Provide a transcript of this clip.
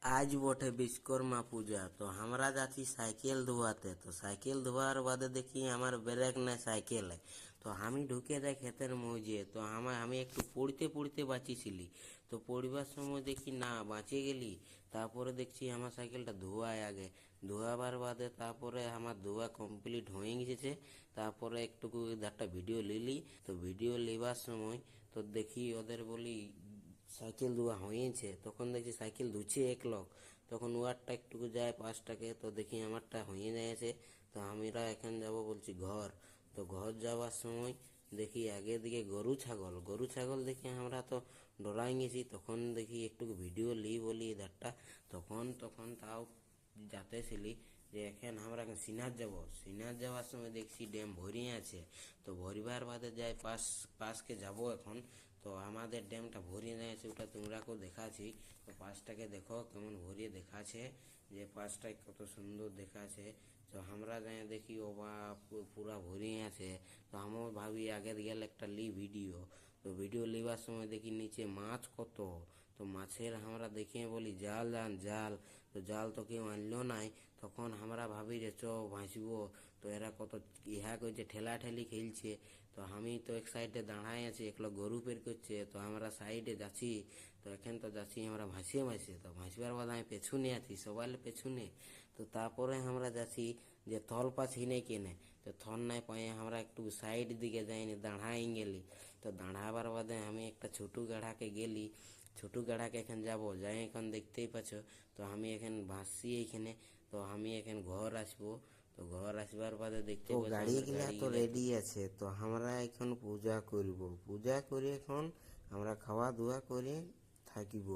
আজ বটে বিশ্বকর্মা পূজা, তো আমরা যাচ্ছি সাইকেল ধোয়াতে। তো সাইকেল ধোয়ার বাদে দেখি আমার ব্রেক নাই সাইকেলে। তো আমি ঢুকে যাই ক্ষেতের মধ্যে। তো আমি একটু পড়তে পড়তে বাঁচিয়েছিলি। তো পড়বার সময় দেখি না বাঁচিয়ে গেলি। তারপরে দেখছি আমার সাইকেলটা ধোয়ায় আগে। ধোয়াবার বাদে তারপরে আমার ধোয়া কমপ্লিট হয়ে গেছে। তারপরে একটুকু একটা ভিডিও নিলি। তো ভিডিও নেবার সময় তো দেখি ওদের বলি সাইকেল ধোয়া হয়েছে। তখন দেখছি সাইকেল ধুচ্ছে এক লোক। তখন ওয়ারটা একটুকু যায় 5 টাকে। তো দেখি আমারটা হয়ে যাচ্ছে। তো আমরা এখন যাব বলছি ঘর। তো ঘর যাওয়ার সময় দেখি আগে দিকে গরু ছাগল দেখি আমরা তো ডরাই গেছি। তখন দেখি একটু ভিডিও লি বলি ধারটা। তখন তখন তাও যাতেছিলি যে এখন আমরা এখন সিনার যাওয়ার সময় দেখছি ড্যাম ভরিয়ে আছে। তো ভরিবার বাদে যাই পাশকে যাব এখন। তো আমাদের ড্যামটা ভরিয়ে নিয়েছে, ওটা তোমরাকেও দেখাচ্ছি। তো পাশটাকে দেখো কেমন ভরিয়ে দেখাচ্ছে, যে পাশটায় কত সুন্দর দেখাচ্ছে। তো আমরা যাই দেখি ও বা পুরা ভরিয়ে আছে। তো আমিও ভাবি আগের গেলে একটা লি ভিডিও। তো ভিডিও লিবার সময় দেখি নিচে মাছ কত। তো মাছের আমরা দেখে বলি জাল আন জাল। তো জাল তো কেউ আনলো নাই। তখন আমরা ভাবি যে চ ভাসবো। তো এরা কত ইহা করছে, ঠেলা ঠেলি খেলছে। তো আমি তো এক সাইডে দাঁড়ায় আছি, একলো গরু পের করছে। তো আমরা সাইডে যাচ্ছি। তো এখন তো যাচ্ছি আমরা ভাসিয়ে তো ভাসবার বাদ আমি পেছনে আছি, সবাই পেছনে। তো তারপরে আমরা যাচ্ছি যে থল পাচ্ছি নেই কেনে। তো থল নাই পাই, আমরা একটু সাইড দিকে যাইনি, দাঁড়াই গেলি। তো দাঁড়াবার বাদে আমি একটা ছোটু গাড়াকে গেলি। ছোটু গাড়াকে এখন যাই এখন দেখতেই পাচ্ছ। তো আমি এখন ভাসছি এইখানে। তো আমি এখন ঘর আসবো। তো ঘর আসবার বাদে দেখতে পাচ্ছি গাড়িগুলা তো রেডি আছে। তো আমরা এখন পূজা করব। পূজা করে এখন আমরা খাওয়া দাওয়া করে থাকিব।